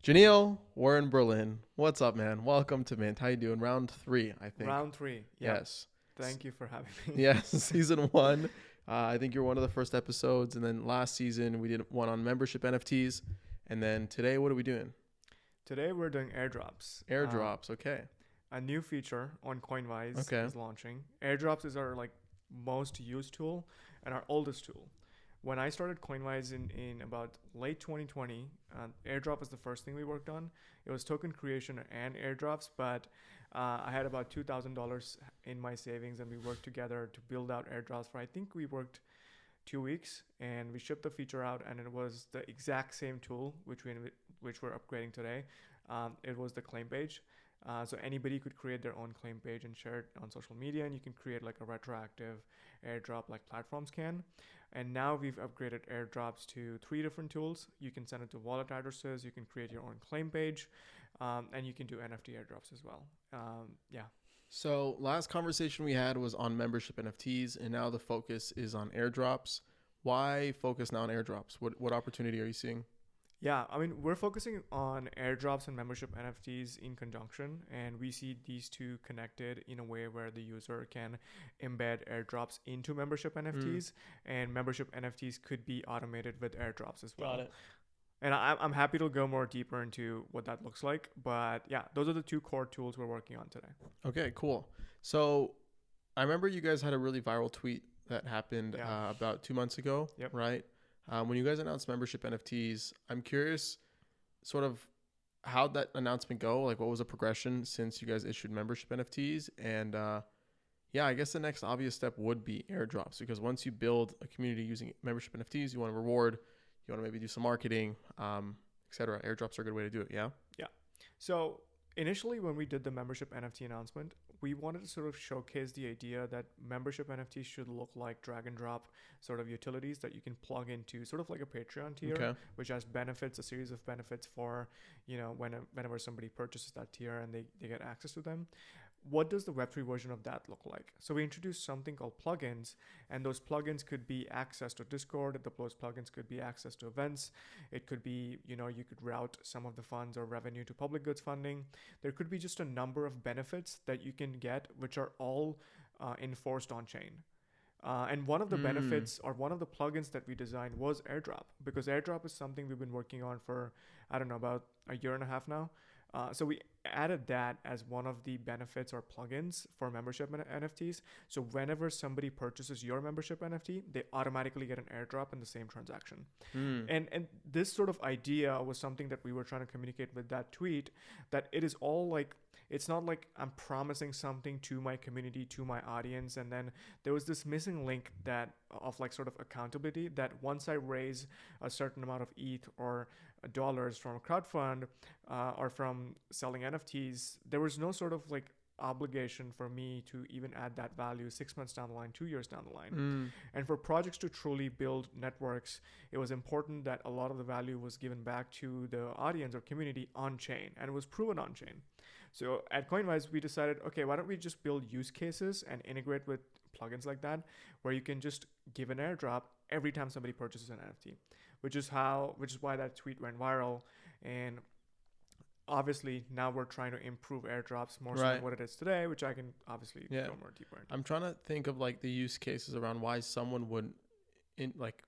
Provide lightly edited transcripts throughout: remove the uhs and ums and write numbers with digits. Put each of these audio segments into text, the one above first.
Jenil, we're in Berlin. What's up, man? Welcome to Mint. How you doing? Round 3, I think. Round three. Yeah. Yes. Thank you for having me. Yes, season 1. I think you're one of the first episodes. And then last season, we did one on membership NFTs. And then today, what are we doing? Today we're doing airdrops. Airdrops. Okay. A new feature on Coinvise Okay. is launching. Airdrops is our most used tool and our oldest tool. When I started Coinvise in about late 2020, airdrop was the first thing we worked on. It was token creation and airdrops, but I had about $2,000 in my savings, and we worked together to build out airdrops for, I think we worked 2 weeks, and we shipped the feature out, and it was the exact same tool which we're upgrading today. It was the claim page. So anybody could create their own claim page and share it on social media, and you can create like a retroactive airdrop like platforms can. And now we've upgraded airdrops to 3 different tools. You can send it to wallet addresses, you can create your own claim page, and you can do NFT airdrops as well. Yeah. So last conversation we had was on membership NFTs, and now the focus is on airdrops. Why focus now on airdrops? What opportunity are you seeing? Yeah, I mean, we're focusing on airdrops and membership NFTs in conjunction, and we see these two connected in a way where the user can embed airdrops into membership NFTs, and membership NFTs could be automated with airdrops as well. Got it. And I'm happy to go more deeper into what that looks like, but yeah, those are the two core tools we're working on today. Okay, cool. So I remember you guys had a really viral tweet that happened Yeah. about 2 months ago, Yep. right? When you guys announced membership NFTs, I'm curious sort of how'd that announcement go? Like, what was the progression since you guys issued membership NFTs? And yeah, I guess the next obvious step would be airdrops, because once you build a community using membership NFTs, you want to reward, you want to maybe do some marketing, etc. Airdrops are a good way to do it. Yeah. Yeah. So initially, when we did the membership NFT announcement, we wanted to sort of showcase the idea that membership NFTs should look like drag and drop sort of utilities that you can plug into, sort of like a Patreon tier, Okay. which has benefits, a series of benefits for, whenever somebody purchases that tier and they get access to them. What does the Web3 version of that look like? So we introduced something called plugins, and those plugins could be access to Discord. Those plugins could be access to events. It could be, you could route some of the funds or revenue to public goods funding. There could be just a number of benefits that you can get, which are all enforced on chain. And one of the benefits or one of the plugins that we designed was Airdrop, because Airdrop is something we've been working on for, I don't know, about a year and a half now. So we added that as one of the benefits or plugins for membership NFTs. So whenever somebody purchases your membership NFT, they automatically get an airdrop in the same transaction. And this sort of idea was something that we were trying to communicate with that tweet, that it is all like, it's not like I'm promising something to my community, to my audience, and then there was this missing link that of like sort of accountability, that once I raise a certain amount of ETH or dollars from a crowd fund or from selling NFTs, there was no sort of like obligation for me to even add that value 6 months down the line, 2 years down the line. And for projects to truly build networks, it was important that a lot of the value was given back to the audience or community on chain, and it was proven on chain. So at Coinvise, we decided, okay, why don't we just build use cases and integrate with plugins like that, where you can just give an airdrop every time somebody purchases an NFT, which is why that tweet went viral. And obviously now we're trying to improve airdrops more so than what it is today, which I can obviously go more deeper into. I'm trying to think of like the use cases around why someone would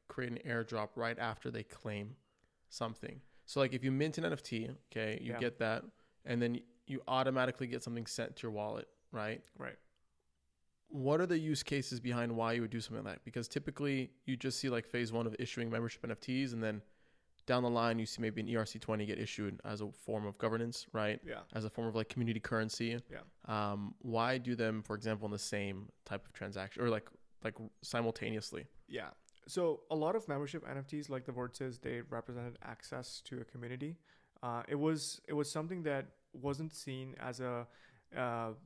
create an airdrop right after they claim something. So like if you mint an NFT, okay, you get that, and then you automatically get something sent to your wallet, right? Right. What are the use cases behind why you would do something like that? Because typically you just see like phase 1 of issuing membership NFTs, and then down the line you see maybe an ERC20 get issued as a form of governance, right? Yeah. As a form of like community currency. Yeah. Why do them, for example, in the same type of transaction or like simultaneously? Yeah. So a lot of membership NFTs, like the word says, they represented access to a community. It was something that wasn't seen as a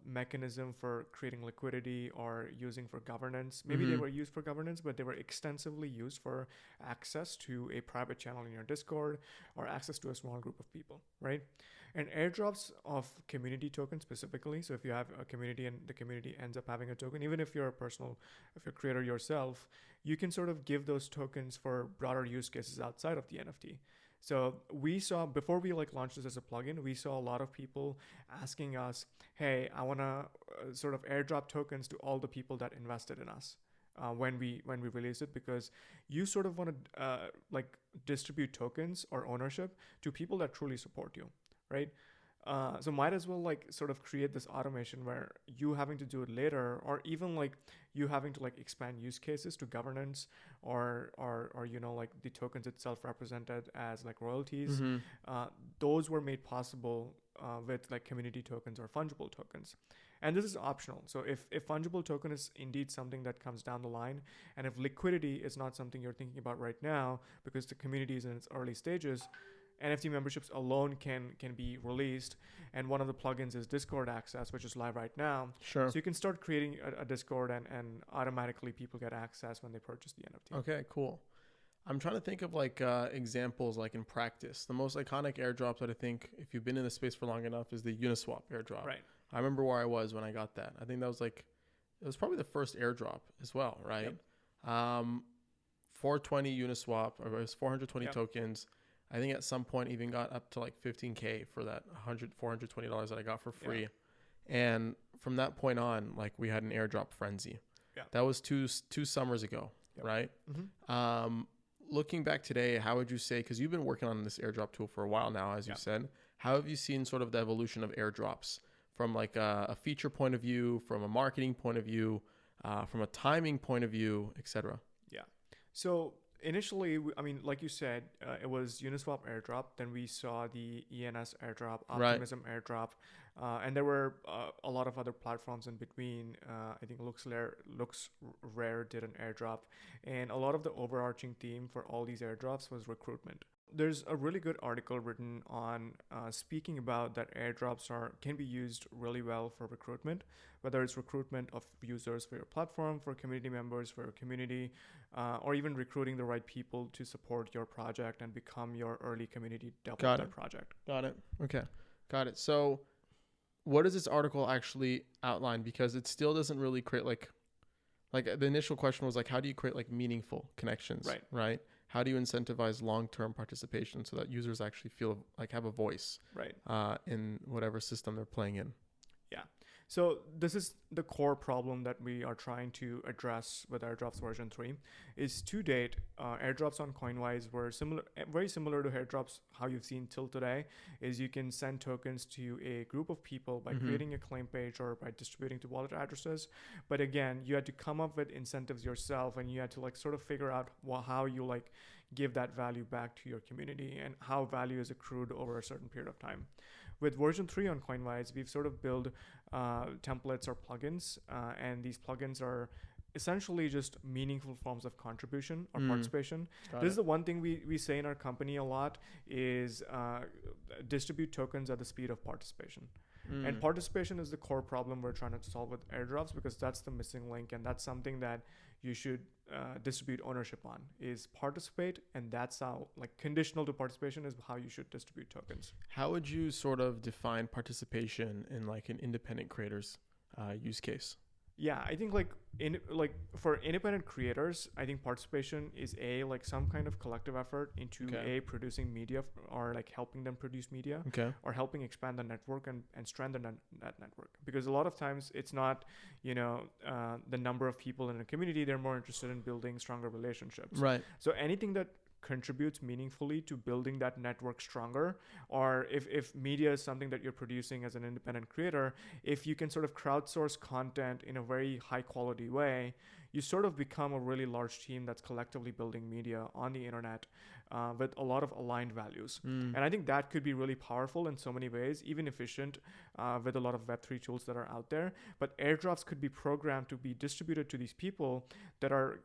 mechanism for creating liquidity or using for governance. Maybe they were used for governance, but they were extensively used for access to a private channel in your Discord or access to a small group of people, right? And airdrops of community tokens specifically. So if you have a community and the community ends up having a token, even if you're a creator yourself, you can sort of give those tokens for broader use cases outside of the NFT. So we saw, before we like launched this as a plugin, we saw a lot of people asking us, hey, I want to sort of airdrop tokens to all the people that invested in us. When we release it, because you sort of want to like distribute tokens or ownership to people that truly support you, right? So might as well like sort of create this automation where you having to do it later, or even like you having to like expand use cases to governance, or you know, like the tokens itself represented as like royalties. Mm-hmm. Those were made possible with like community tokens or fungible tokens. And this is optional. So if fungible token is indeed something that comes down the line, and if liquidity is not something you're thinking about right now because the community is in its early stages, NFT memberships alone can be released. And one of the plugins is Discord access, which is live right now. Sure. So you can start creating a Discord, and automatically people get access when they purchase the NFT. Okay, cool. I'm trying to think of like examples like in practice. The most iconic airdrops that I think, if you've been in the space for long enough, is the Uniswap airdrop. Right. I remember where I was when I got that. I think that was like, it was probably the first airdrop as well, right? Yep. 420 Uniswap, or it was 420 Yep. tokens. I think at some point even got up to like $15K for that $420 that I got for free. Yeah. And from that point on, like we had an airdrop frenzy. Yeah. That was two summers ago, Yep. right? Mm-hmm. Looking back today, how would you say, because you've been working on this airdrop tool for a while now, as you said, how have you seen sort of the evolution of airdrops from like a feature point of view, from a marketing point of view, from a timing point of view, etc.? Yeah. So initially, I mean, like you said, it was Uniswap airdrop. Then we saw the ENS airdrop, Optimism airdrop, and there were a lot of other platforms in between. I think LooksRare did an airdrop, and a lot of the overarching theme for all these airdrops was recruitment. There's a really good article written on speaking about that airdrops can be used really well for recruitment, whether it's recruitment of users for your platform, for community members, for your community, or even recruiting the right people to support your project and become your early community developer project. Got it. Okay. Got it. So what does this article actually outline? Because it still doesn't really create like the initial question was like, how do you create like meaningful connections? Right. How do you incentivize long-term participation so that users actually feel like have a voice in whatever system they're playing in? Yeah. So this is the core problem that we are trying to address with Airdrops version 3. Is to date, airdrops on Coinvise were very similar to airdrops how you've seen till today. Is you can send tokens to a group of people by creating a claim page or by distributing to wallet addresses. But again, you had to come up with incentives yourself, and you had to like sort of figure out how you like give that value back to your community and how value is accrued over a certain period of time. With version 3 on Coinvise, we've sort of built templates or plugins, and these plugins are essentially just meaningful forms of contribution or participation. This is the one thing we say in our company a lot is distribute tokens at the speed of participation. And participation is the core problem we're trying to solve with airdrops, because that's the missing link, and that's something that you should distribute ownership on, is participate. And that's how, like, conditional to participation is how you should distribute tokens. How would you sort of define participation in like an independent creator's use case? Yeah, I think like for independent creators, I think participation is like some kind of collective effort into producing media, or like helping them produce media, or helping expand the network and strengthen that network. Because a lot of times it's not, the number of people in a community. They're more interested in building stronger relationships. Right. So anything that contributes meaningfully to building that network stronger, or if media is something that you're producing as an independent creator, if you can sort of crowdsource content in a very high quality way, you sort of become a really large team that's collectively building media on the internet with a lot of aligned values. And I think that could be really powerful in so many ways, even efficient with a lot of Web3 tools that are out there. But airdrops could be programmed to be distributed to these people that are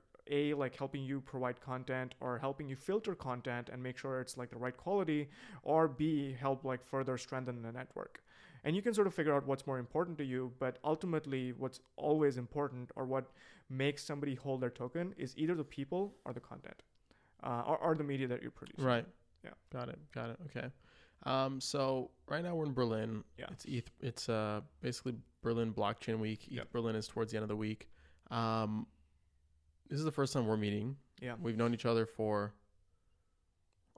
like helping you provide content, or helping you filter content and make sure it's like the right quality, or B, help like further strengthen the network. And you can sort of figure out what's more important to you, but ultimately what's always important, or what makes somebody hold their token, is either the people or the content, or the media that you're producing. Right. Yeah. Got it. Okay. So right now we're in Berlin. Yeah. It's basically Berlin Blockchain Week. ETH Berlin is towards the end of the week. This is the first time we're meeting. Yeah. We've known each other for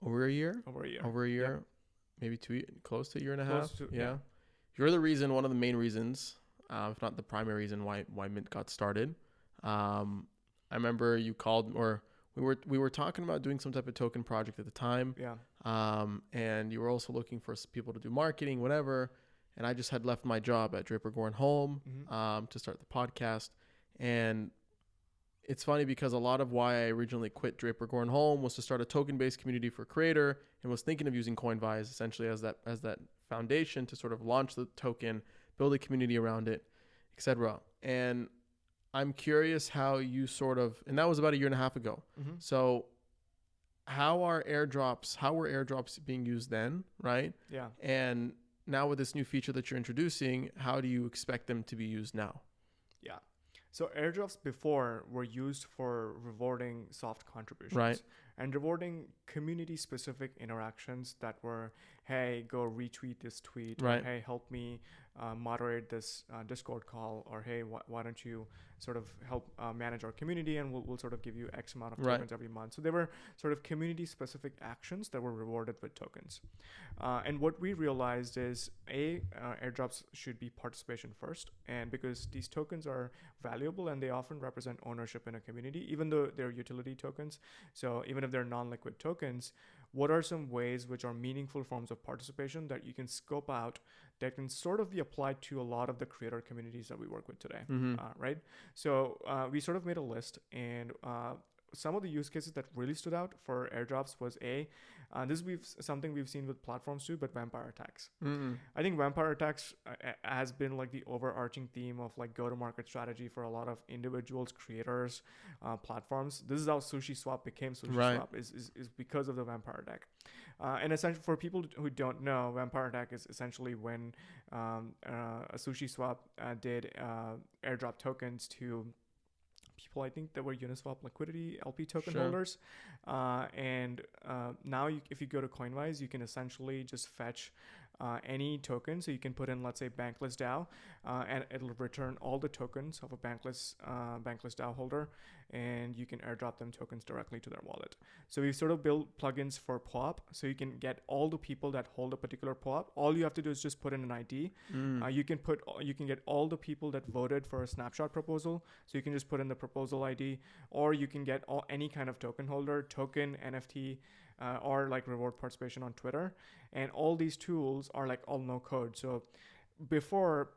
Over a year? Over a year. Over a year? Yep. Maybe close to a year and a Close half? to, Yeah. You're the reason, one of the main reasons, if not the primary reason why Mint got started. I remember you called, or we were talking about doing some type of token project at the time. Yeah. And you were also looking for people to do marketing, whatever. And I just had left my job at Draper Goren Home to start the podcast. And it's funny because a lot of why I originally quit Draper Goren Home was to start a token-based community for creator, and was thinking of using Coinvise essentially as that foundation to sort of launch the token, build a community around it, etc. And I'm curious how you sort of, and that was about a year and a half ago. So how were airdrops being used then, right? Yeah. And now with this new feature that you're introducing, how do you expect them to be used now? Yeah. So airdrops before were used for rewarding soft contributions. Right. And rewarding community-specific interactions that were, hey, go retweet this tweet, Right. or hey, help me moderate this Discord call, or hey, why don't you sort of help manage our community, and we'll sort of give you X amount of tokens every month. So they were sort of community-specific actions that were rewarded with tokens. And what we realized is, airdrops should be participation first, and because these tokens are valuable and they often represent ownership in a community, even though they're utility tokens. So even if they're non-liquid tokens, what are some ways which are meaningful forms of participation that you can scope out that can sort of be applied to a lot of the creator communities that we work with today, right? So we sort of made a list, and some of the use cases that really stood out for airdrops was this is something we've seen with platforms too, but vampire attacks. I think vampire attacks has been like the overarching theme of like go-to-market strategy for a lot of individuals, creators, platforms. This is how SushiSwap became SushiSwap, is because of the vampire attack. And essentially, for people who don't know, vampire attack is essentially when a SushiSwap did airdrop tokens to people, I think, that were Uniswap liquidity LP token holders. And now if you go to Coinvise, you can essentially just fetch any token. So you can put in, let's say, Bankless DAO, and it'll return all the tokens of a Bankless DAO holder, and you can airdrop them tokens directly to their wallet. So we've sort of built plugins for POAP, so you can get all the people that hold a particular POAP. All you have to do is just put in an ID. You can get all the people that voted for a snapshot proposal, so you can just put in the proposal ID, or you can get any kind of token holder, token, NFT, or like reward participation on Twitter. And all these tools are like all no code. So before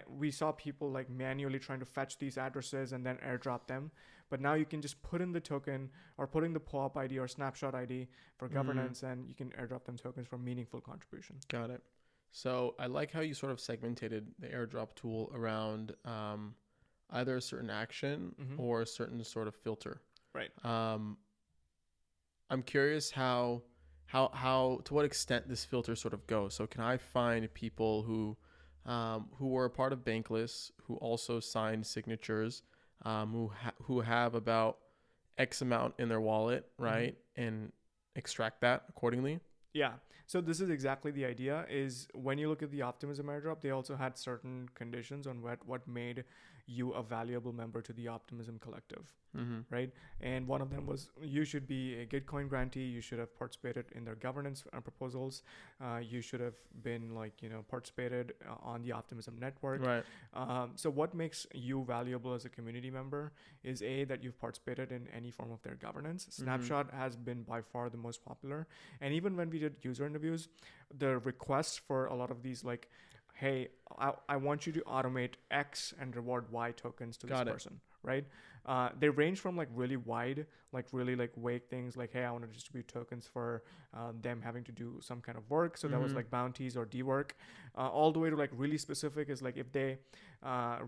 we saw people like manually trying to fetch these addresses and then airdrop them. But now you can just put in the token or put in the POAP ID or snapshot ID for governance, and you can airdrop them tokens for meaningful contribution. Got it. So I like how you sort of segmented the airdrop tool around either a certain action or a certain sort of filter. Right. I'm curious how to what extent this filter sort of goes. So can I find people who were a part of Bankless, who also signed signatures, who have about X amount in their wallet, right, and extract that accordingly? Yeah. So this is exactly the idea. Is when you look at the Optimism airdrop, they also had certain conditions on what made you a valuable member to the Optimism collective, right? And one of them was you should be a Gitcoin grantee. You should have participated in their governance proposals. You should have been participated on the Optimism network. Right. So what makes you valuable as a community member is that you've participated in any form of their governance. Snapshot has been by far the most popular. And even when we did user interviews, the requests for a lot of these, like, hey, I want you to automate X and reward Y tokens to this person, right? They range from like really wide, like really like vague things like, hey, I want to distribute tokens for them having to do some kind of work. So that was like bounties or D work, all the way to like really specific is like, if they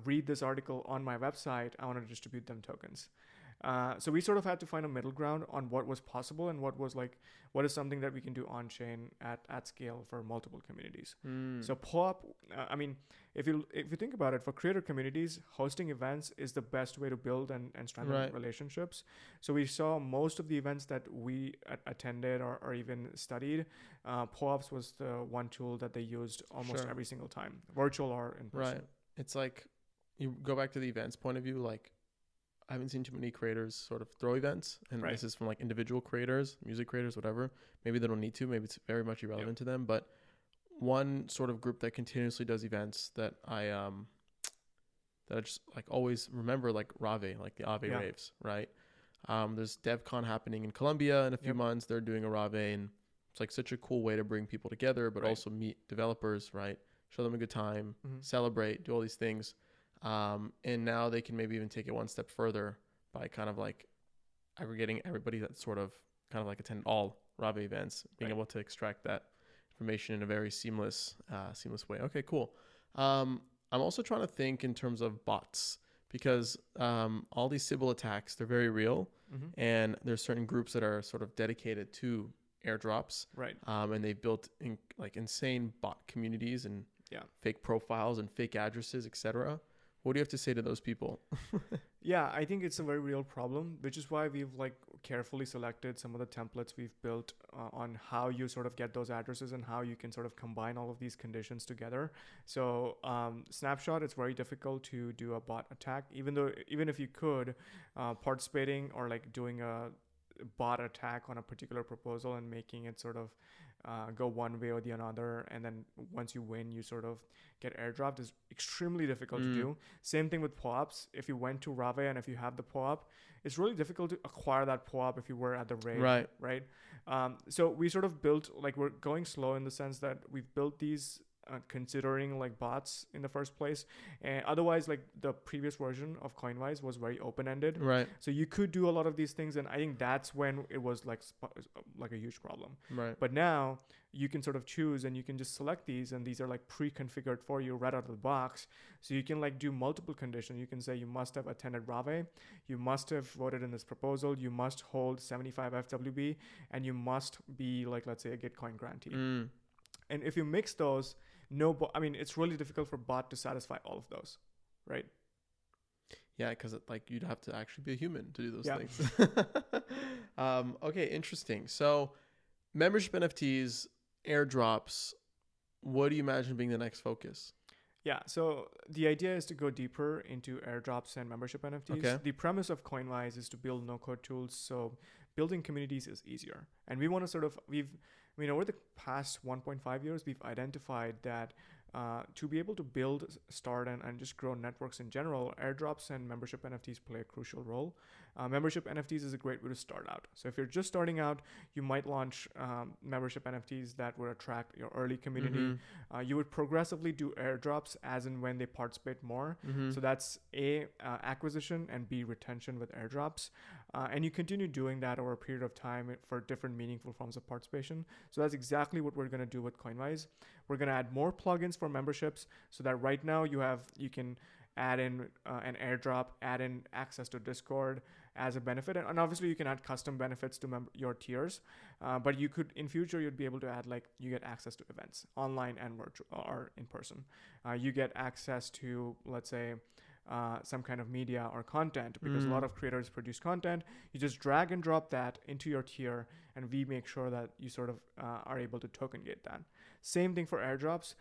read this article on my website, I want to distribute them tokens. So we sort of had to find a middle ground on what was possible and what is something that we can do on chain at scale for multiple communities. So POAP, if you think about it, for creator communities, hosting events is the best way to build and strengthen relationships. So we saw most of the events that we attended or even studied, POAPs was the one tool that they used almost every single time, virtual or in person. Right. It's like, you go back to the events point of view, like, I haven't seen too many creators sort of throw events, and Right. this is from like individual creators, music creators, whatever. Maybe they don't need to. Maybe it's very much irrelevant to them. But one sort of group that continuously does events that I just like always remember, like Rave, like the Ave raves, right? There's DevCon happening in Colombia in a few months. They're doing a Rave, and it's like such a cool way to bring people together, but also meet developers, right? Show them a good time, celebrate, do all these things. And now they can maybe even take it one step further by kind of like aggregating everybody that sort of kind of like attend all Rave events, being able to extract that information in a very seamless way. Okay, cool. I'm also trying to think in terms of bots, because all these Sybil attacks, they're very real, and there's certain groups that are sort of dedicated to airdrops, and they've built like insane bot communities and fake profiles and fake addresses, etc. What do you have to say to those people? Yeah, I think it's a very real problem, which is why we've like carefully selected some of the templates we've built on how you sort of get those addresses and how you can sort of combine all of these conditions together. So snapshot, it's very difficult to do a bot attack, even if you could, participating or like doing a bot attack on a particular proposal and making it sort of go one way or the other, and then once you win you sort of get airdropped, is extremely difficult to do. Same thing with POAPs. If you went to Rave and if you have the POAP, it's really difficult to acquire that POAP if you were at the rave, right? So we sort of built, like, we're going slow in the sense that we've built these considering like bots in the first place, and otherwise like the previous version of Coinvise was very open-ended, Right. So you could do a lot of these things, and I think that's when it was like a huge problem, right? But now you can sort of choose, and you can just select these, and these are like pre-configured for you right out of the box. So you can like do multiple conditions. You can say you must have attended Rave, you must have voted in this proposal, you must hold 75 FWB, and you must be like, let's say, a Gitcoin grantee. And if you mix those, it's really difficult for bot to satisfy all of those, right? Yeah, because like you'd have to actually be a human to do those things. Okay, interesting. So membership NFTs, airdrops, what do you imagine being the next focus? Yeah, so the idea is to go deeper into airdrops and membership NFTs. Okay. The premise of Coinvise is to build no-code tools, so building communities is easier. And we want to over the past 1.5 years, we've identified that to be able to build, start, and just grow networks in general, airdrops and membership NFTs play a crucial role. Membership NFTs is a great way to start out. So if you're just starting out, you might launch membership NFTs that would attract your early community. You would progressively do airdrops as and when they participate more. So that's A, acquisition, and B, retention with airdrops. And you continue doing that over a period of time for different meaningful forms of participation. So that's exactly what we're going to do with Coinvise. We're going to add more plugins for memberships, so that right now you can add in an airdrop, add in access to Discord as a benefit, and obviously you can add custom benefits to your tiers. But you could, in future, you'd be able to add, like, you get access to events online and virtual or in person. You get access to, let's say, some kind of media or content, because a lot of creators produce content. You just drag and drop that into your tier, and we make sure that you sort of are able to token gate that. Same thing for airdrops.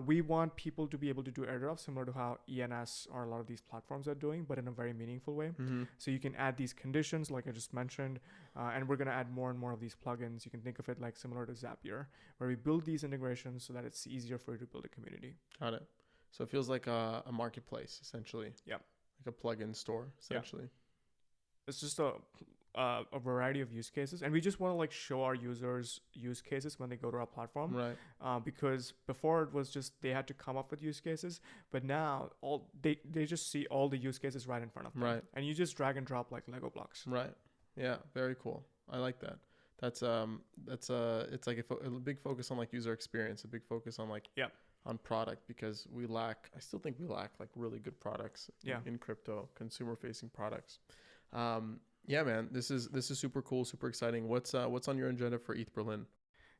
We want people to be able to do airdrops similar to how ENS or a lot of these platforms are doing, but in a very meaningful way. So you can add these conditions like I just mentioned, and we're going to add more and more of these plugins. You can think of it like similar to Zapier, where we build these integrations so that it's easier for you to build a community. Got it. So it feels like a marketplace, essentially. Yeah. Like a plugin store, essentially. Yeah. It's just a variety of use cases, and we just want to like show our users use cases when they go to our platform, right? Because before it was just they had to come up with use cases, but now they just see all the use cases right in front of them, right? And you just drag and drop like Lego blocks, right? Yeah, very cool. I like that. It's like a big focus on like user experience, a big focus on like on product, because I still think we lack like really good products in crypto, consumer facing products. Yeah, man, this is super cool, super exciting. What's on your agenda for ETH Berlin?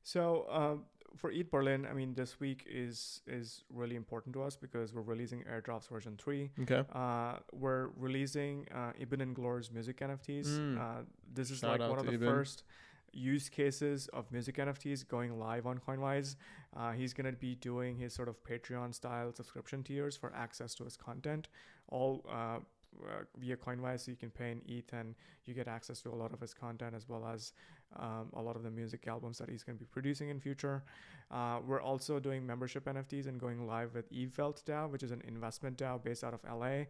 So for ETH Berlin, I mean, this week is really important to us because we're releasing Airdrops version 3. Okay. We're releasing Ibn and Glor's music NFTs. This is like one of the Ibn. First use cases of music NFTs going live on Coinvise. He's going to be doing his sort of Patreon style subscription tiers for access to his content, all via Coinvise, so you can pay in ETH and you get access to a lot of his content as well as a lot of the music albums that he's going to be producing in future. We're also doing membership NFTs and going live with Evelt DAO, which is an investment DAO based out of LA.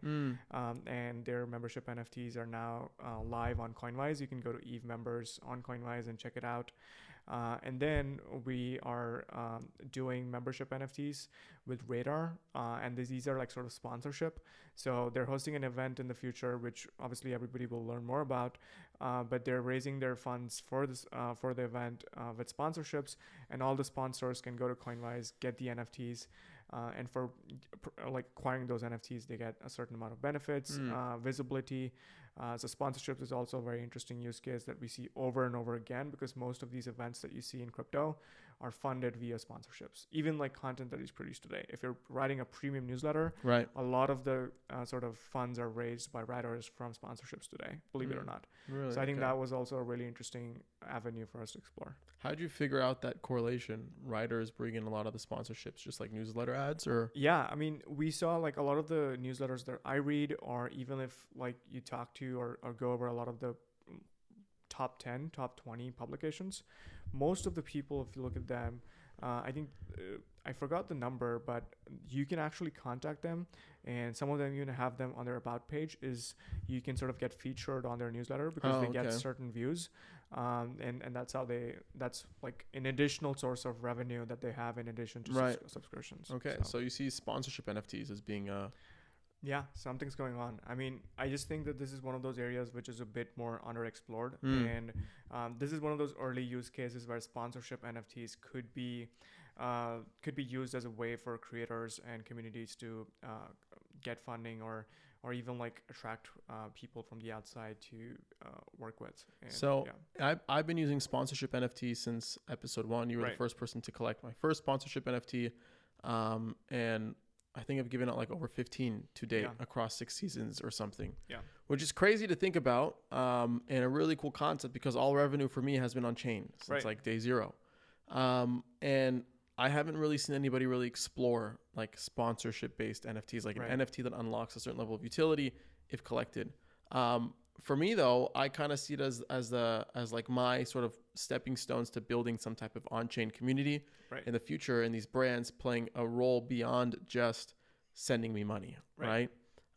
And their membership NFTs are now live on Coinvise. You can go to Eve members on Coinvise and check it out. And then we are doing membership NFTs with Radar, and these are like sort of sponsorship. So they're hosting an event in the future, which obviously everybody will learn more about. But they're raising their funds for this for the event with sponsorships, and all the sponsors can go to Coinvise, get the NFTs. And for like acquiring those NFTs, they get a certain amount of benefits, visibility. So sponsorships is also a very interesting use case that we see over and over again, because most of these events that you see in crypto are funded via sponsorships. Even like content that is produced today. If you're writing a premium newsletter, Right. a lot of the sort of funds are raised by writers from sponsorships today, believe it or not. Really? So I think Okay. that was also a really interesting avenue for us to explore. How did you figure out that correlation? Writers bring in a lot of the sponsorships, just like newsletter ads, or? Yeah, I mean, we saw like a lot of the newsletters that I read, or even if like you talk to or go over a lot of the top 10, top 20 publications, most of the people, if you look at them, I think I forgot the number, but you can actually contact them, and some of them even have them on their about page. Is you can sort of get featured on their newsletter because they get certain views, and that's how that's like an additional source of revenue that they have in addition to subscriptions. Okay, so you see sponsorship NFTs as being yeah, something's going on. I mean, I just think that this is one of those areas which is a bit more underexplored. And this is one of those early use cases where sponsorship NFTs could be used as a way for creators and communities to get funding or even like attract people from the outside to work with. And, I've been using sponsorship NFTs since episode 1. You were the first person to collect my first sponsorship NFT. And I think I've given out like over 15 to date across 6 seasons or something. Yeah. Which is crazy to think about, and a really cool concept, because all revenue for me has been on chain since like day 0. And I haven't really seen anybody really explore like sponsorship based NFTs, like an NFT that unlocks a certain level of utility if collected. For me though, I kind of see it as like my sort of stepping stones to building some type of on-chain community in the future, and these brands playing a role beyond just sending me money, right?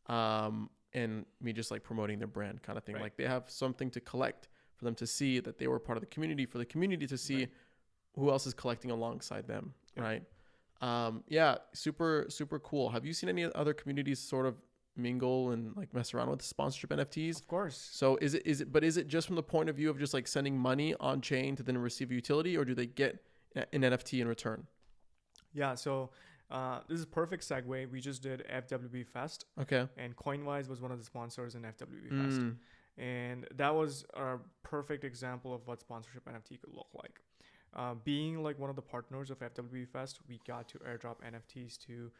And me just like promoting their brand kind of thing. Like they have something to collect for them to see that they were part of the community, for the community to see who else is collecting alongside them, right? Super, super cool. Have you seen any other communities sort of mingle and like mess around with sponsorship NFTs? Of course. So is it just from the point of view of just like sending money on chain to then receive utility, or do they get an NFT in return? Yeah, so this is a perfect segue. We just did FWB Fest. Okay. And Coinvise was one of the sponsors in FWB Fest. And that was a perfect example of what sponsorship NFT could look like. Being like one of the partners of FWB Fest, we got to airdrop NFTs to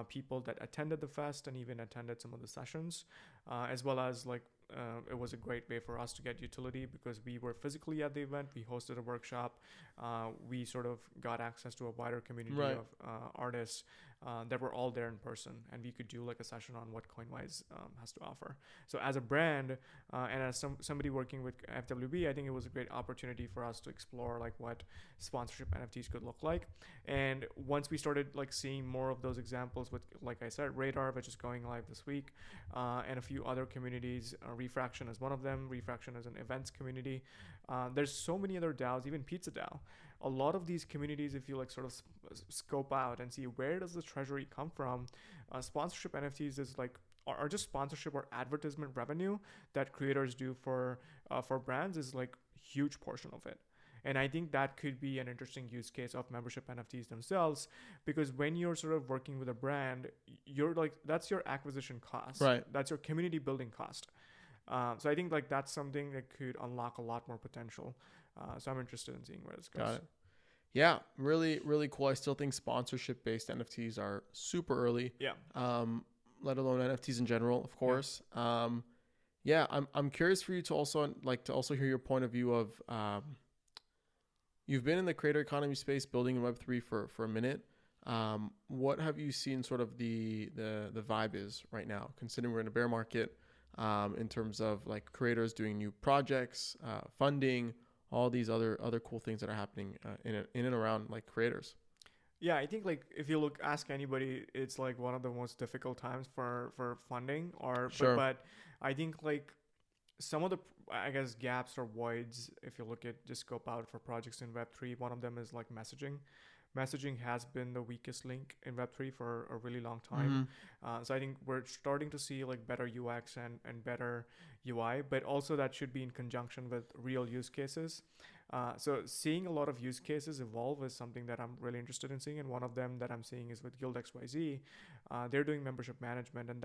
people that attended the fest and even attended some of the sessions, as well as like it was a great way for us to get utility because we were physically at the event. We hosted a workshop. We sort of got access to a wider community of artists that were all there in person, and we could do like a session on what Coinvise has to offer. So as a brand and as somebody working with FWB, I think it was a great opportunity for us to explore like what sponsorship NFTs could look like. And once we started like seeing more of those examples with, like I said, Radar, which is going live this week, and a few other communities, Refraction is one of them. Refraction is an events community. There's so many other DAOs, even Pizza DAO. A lot of these communities, if you like sort of scope out and see where does the treasury come from, sponsorship NFTs is like are just sponsorship or advertisement revenue that creators do for brands is like huge portion of it. And I think that could be an interesting use case of membership NFTs themselves, because when you're sort of working with a brand, you're like, that's your acquisition cost. Right. That's your community building cost. So I think like that's something that could unlock a lot more potential. So I'm interested in seeing where this goes. Got it. Yeah, really, really cool. I still think sponsorship-based NFTs are super early. Yeah. Let alone NFTs in general, of course. Yeah. I'm curious for you to also hear your point of view of you've been in the creator economy space building in Web3 for a minute. What have you seen sort of the vibe is right now, considering we're in a bear market, in terms of like creators doing new projects, funding, all these other cool things that are happening in and around like creators? Yeah, I think like if you ask anybody, it's like one of the most difficult times for funding. Sure. But I think like some of the, I guess, gaps or voids, if you look at just scope out for projects in Web3, one of them is like messaging. Messaging has been the weakest link in Web3 for a really long time. So I think we're starting to see like better UX and better UI, but also that should be in conjunction with real use cases. So seeing a lot of use cases evolve is something that I'm really interested in seeing, and one of them that I'm seeing is with Guild XYZ. They're doing membership management, and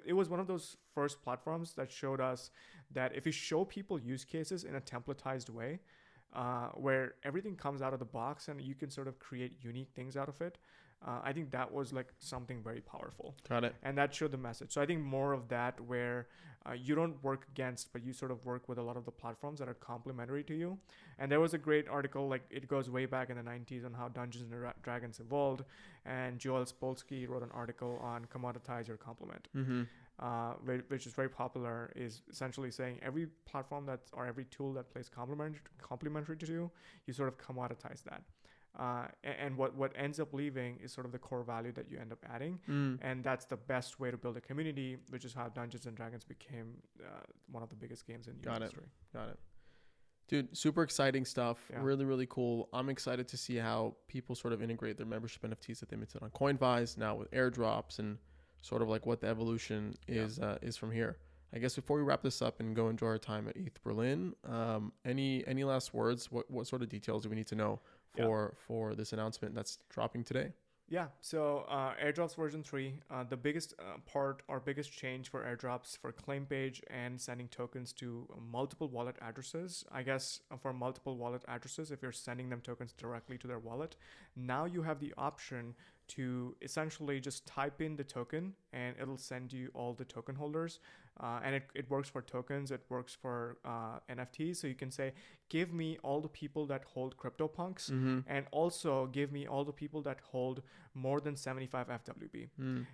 it was one of those first platforms that showed us that if you show people use cases in a templatized way, where everything comes out of the box and you can sort of create unique things out of it. I think that was like something very powerful. Got it. And that showed the message. So I think more of that where you don't work against, but you sort of work with a lot of the platforms that are complementary to you. And there was a great article, like it goes way back in the 90s on how Dungeons and Dragons evolved. And Joel Spolsky wrote an article on commoditize your complement. Which is very popular, is essentially saying every platform or every tool that plays complementary to you, you sort of commoditize that. And what ends up leaving is sort of the core value that you end up adding. And that's the best way to build a community, which is how Dungeons and Dragons became one of the biggest games in the industry. Got it. Dude, super exciting stuff. Yeah. Really, really cool. I'm excited to see how people sort of integrate their membership NFTs that they minted on Coinvise, now with airdrops, and sort of like what the evolution is from here. I guess before we wrap this up and go enjoy our time at ETH Berlin, any last words? What sort of details do we need to know for this announcement that's dropping today? Yeah, so Airdrops version 3, the biggest part or biggest change for Airdrops for claim page and sending tokens to multiple wallet addresses. I guess for multiple wallet addresses, if you're sending them tokens directly to their wallet, now you have the option to essentially just type in the token and it'll send you all the token holders. And it works for tokens, it works for NFTs. So you can say, give me all the people that hold CryptoPunks, and also give me all the people that hold more than 75 FWB.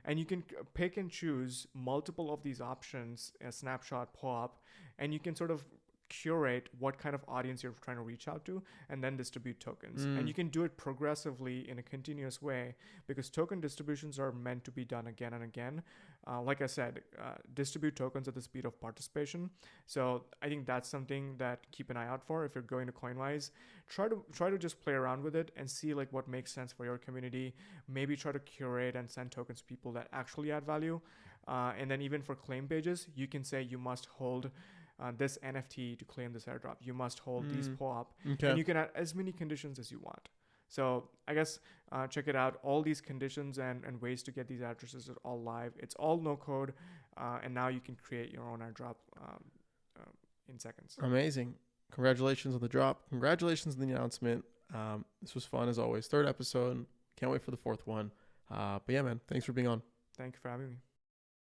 And you can pick and choose multiple of these options, a snapshot, POAP, and you can sort of curate what kind of audience you're trying to reach out to and then distribute tokens. And you can do it progressively in a continuous way, because token distributions are meant to be done again and again. Like I said, distribute tokens at the speed of participation. So I think that's something that keep an eye out for. If you're going to Coinvise, try to just play around with it and see like what makes sense for your community. Maybe try to curate and send tokens to people that actually add value. And then even for claim pages, you can say you must hold this NFT to claim this airdrop. You must hold these POAP. Okay. And you can add as many conditions as you want. So I guess check it out. All these conditions and ways to get these addresses are all live. It's all no code. And now you can create your own airdrop in seconds. Amazing. Congratulations on the drop. Congratulations on the announcement. This was fun as always. 3rd episode. Can't wait for the 4th one. But yeah, man, thanks for being on. Thank you for having me.